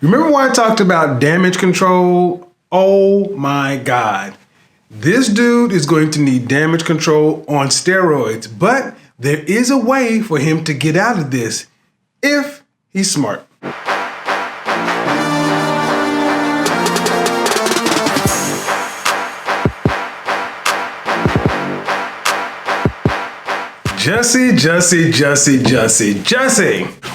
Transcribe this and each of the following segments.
Remember when I talked about damage control? Oh my God. This dude is going to need damage control on steroids, but there is a way for him to get out of this if he's smart. Jussie.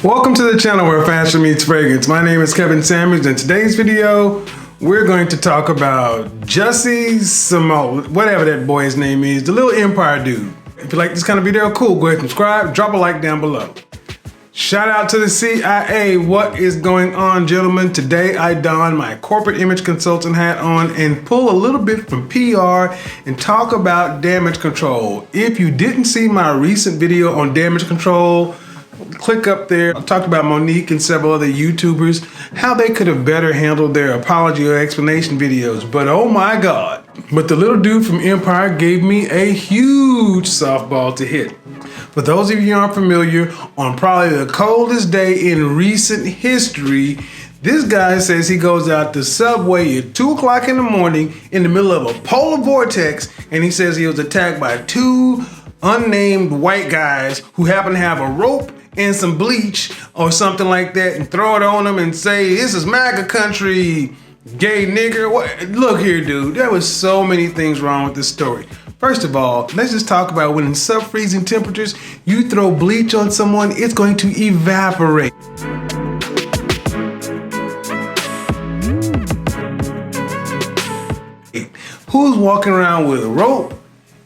Welcome to the channel where fashion meets fragrance. My name is Kevin Sanders. In today's video, we're going to talk about Jussie Smollett, whatever that boy's name is, the little Empire dude. If you like this kind of video, cool, go ahead and subscribe, drop a like down below. Shout out to the CIA. What is going on, gentlemen? Today I don my corporate image consultant hat on and pull a little bit from PR and talk about damage control. If you didn't see my recent video on damage control, click up there. I talked about Monique and several other YouTubers, how they could have better handled their apology or explanation videos. But oh my God. But the little dude from Empire gave me a huge softball to hit. For those of you who aren't familiar, on probably the coldest day in recent history, this guy says he goes out the subway at 2 o'clock in the morning in the middle of a polar vortex, and he says he was attacked by two unnamed white guys who happen to have a rope and some bleach or something like that and throw it on him and say, "This is MAGA country, gay nigger." What? Look here, dude, there was so many things wrong with this story. First of all, let's just talk about when in sub-freezing temperatures, you throw bleach on someone, it's going to evaporate. Who's walking around with a rope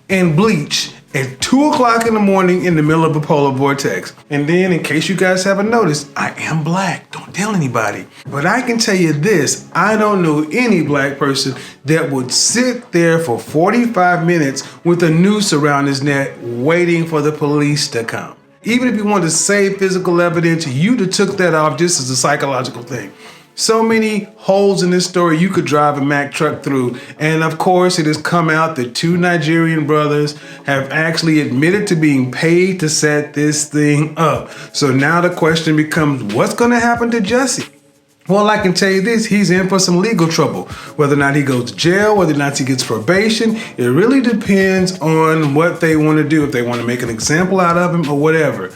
and bleach at 2 o'clock in the morning in the middle of a polar vortex? And then, in case you guys haven't noticed, I am black. Don't tell anybody. But I can tell you this, I don't know any black person that would sit there for 45 minutes with a noose around his neck waiting for the police to come. Even if you want to save physical evidence, you'd have took that off just as a psychological thing. So many holes in this story you could drive a Mack truck through. And of course, it has come out that two Nigerian brothers have actually admitted to being paid to set this thing up. So now the question becomes, what's going to happen to Jussie? Well, I can tell you this, he's in for some legal trouble. Whether or not he goes to jail, whether or not he gets probation, it really depends on what they want to do, if they want to make an example out of him or whatever.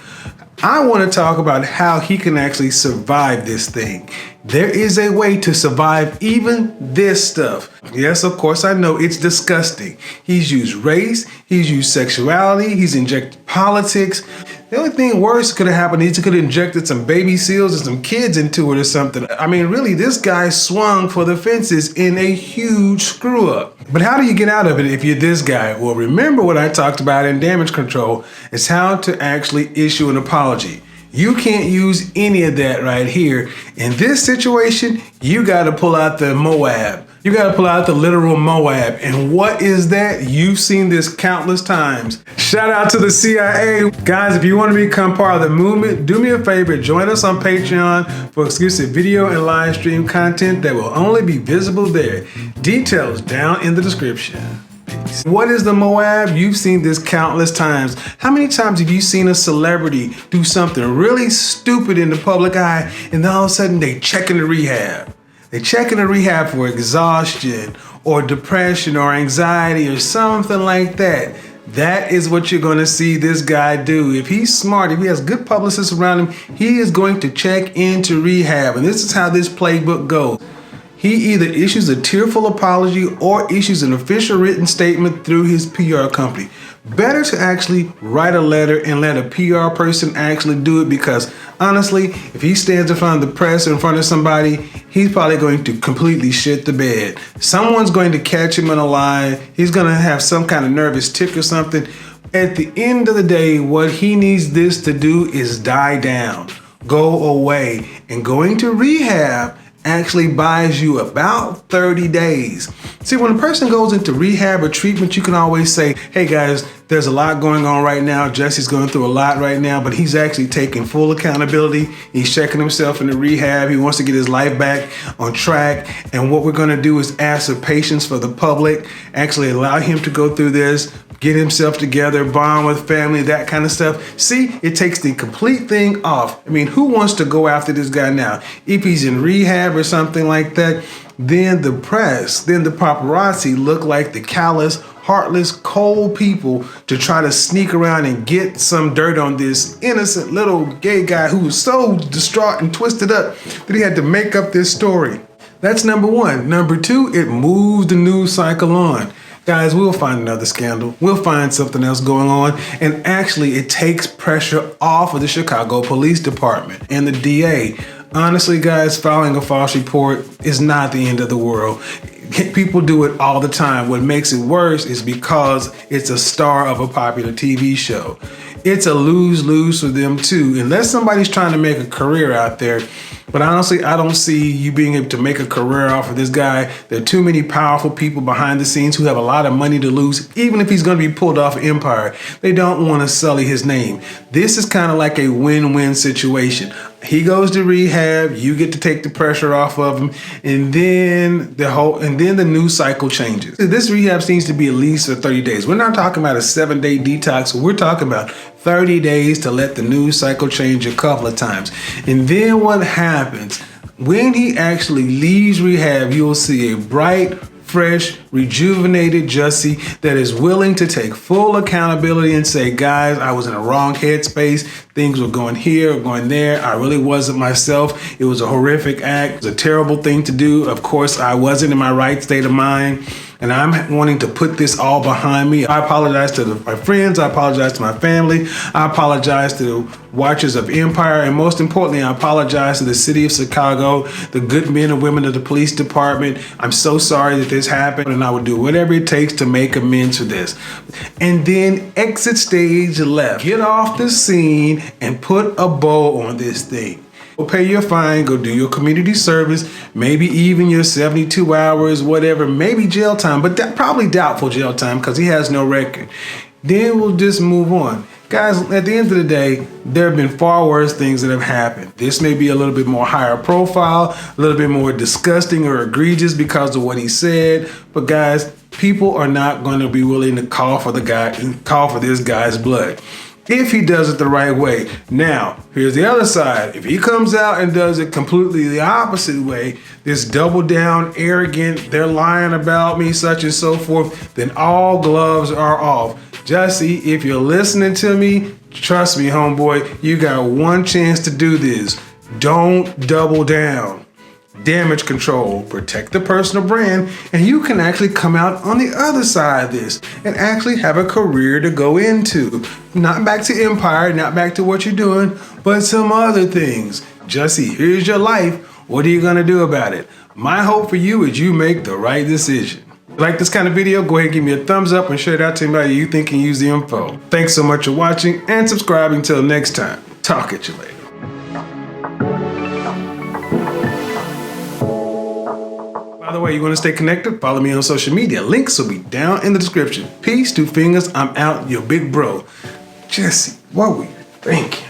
I want to talk about how he can actually survive this thing. There is a way to survive even this stuff. Yes, of course, I know it's disgusting. He's used race, he's used sexuality, he's injected politics. The only thing worse could have happened is he could have injected some baby seals and some kids into it or something. I mean, really, this guy swung for the fences in a huge screw up. But how do you get out of it if you're this guy? Well, remember what I talked about in damage control is how to actually issue an apology. You can't use any of that right here. In this situation, you got to pull out the Moab. You got to pull out the literal Moab. And what is that? You've seen this countless times. Shout out to the CIA. Guys, if you want to become part of the movement, do me a favor, join us on Patreon for exclusive video and live stream content that will only be visible there. Details down in the description. What is the Moab? You've seen this countless times. How many times have you seen a celebrity do something really stupid in the public eye and then all of a sudden they check into rehab? They check into rehab for exhaustion or depression or anxiety or something like that. That is what you're going to see this guy do. If he's smart, if he has good publicists around him, he is going to check into rehab. And this is how this playbook goes. He either issues a tearful apology or issues an official written statement through his PR company. Better to actually write a letter and let a PR person actually do it, because honestly, if he stands in front of the press or in front of somebody, he's probably going to completely shit the bed. Someone's going to catch him in a lie. He's going to have some kind of nervous tic or something. At the end of the day, what he needs this to do is die down, go away, and going to rehab actually buys you about 30 days. See, when a person goes into rehab or treatment, you can always say, hey guys, there's a lot going on right now. Jussie's going through a lot right now, but he's actually taking full accountability. He's checking himself into rehab. He wants to get his life back on track. And what we're going to do is ask for patience for the public, actually allow him to go through this, get himself together, bond with family, that kind of stuff. See, it takes the complete thing off. I mean, who wants to go after this guy now? If he's in rehab or something like that, then the press, then the paparazzi look like the callous, heartless, cold people to try to sneak around and get some dirt on this innocent little gay guy who was so distraught and twisted up that he had to make up this story. That's number one. Number two, it moves the news cycle on. Guys, we'll find another scandal. We'll find something else going on. And actually, it takes pressure off of the Chicago Police Department and the DA. Honestly, guys, filing a false report is not the end of the world. People do it all the time. What makes it worse is because it's a star of a popular TV show. It's a lose-lose for them too, unless somebody's trying to make a career out there. But honestly, I don't see you being able to make a career off of this guy. There are too many powerful people behind the scenes who have a lot of money to lose, even if he's going to be pulled off of Empire. They don't want to sully his name. This is kind of like a win-win situation. He goes to rehab, you get to take the pressure off of him, and then the news cycle changes. This rehab seems to be at least for 30 days. We're not talking about a 7-day detox. We're talking about 30 days to let the news cycle change a couple of times. And then what happens? When he actually leaves rehab, you'll see a bright, fresh, rejuvenated Jussie that is willing to take full accountability and say, guys, I was in a wrong headspace. Things were going here or going there. I really wasn't myself. It was a horrific act. It was a terrible thing to do. Of course, I wasn't in my right state of mind. And I'm wanting to put this all behind me. I apologize to my friends. I apologize to my family. I apologize to the watchers of Empire. And most importantly, I apologize to the city of Chicago, the good men and women of the police department. I'm so sorry that this happened, and I will do whatever it takes to make amends for this. And then exit stage left. Get off the scene and put a bow on this thing. Go pay your fine, go do your community service, maybe even your 72 hours, whatever, maybe jail time, but probably doubtful jail time because he has no record. Then we'll just move on. Guys, at the end of the day, there have been far worse things that have happened. This may be a little bit more higher profile, a little bit more disgusting or egregious because of what he said. But guys, people are not going to be willing to call for this guy's blood if he does it the right way. Now, here's the other side. If he comes out and does it completely the opposite way, this double down, arrogant, they're lying about me, such and so forth, then all gloves are off. Jussie, if you're listening to me, trust me, homeboy, you got one chance to do this. Don't double down. Damage control, protect the personal brand, and you can actually come out on the other side of this and actually have a career to go into. Not back to Empire, not back to what you're doing, but some other things. Jussie, here's your life. What are you gonna do about it? My hope for you is you make the right decision. If you like this kind of video, go ahead and give me a thumbs up and share it out to anybody you think can use the info. Thanks so much for watching and subscribing. Till next time. Talk at you later. By the way, you want to stay connected? Follow me on social media. Links will be down in the description. Peace, 2 fingers. I'm out, your big bro. Jussie, what were you thinking?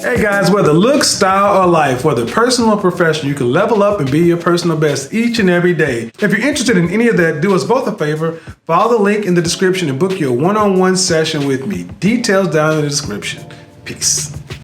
Hey guys, whether looks, style, or life, whether personal or professional, you can level up and be your personal best each and every day. If you're interested in any of that, do us both a favor. Follow the link in the description and book your one-on-one session with me. Details down in the description. Peace.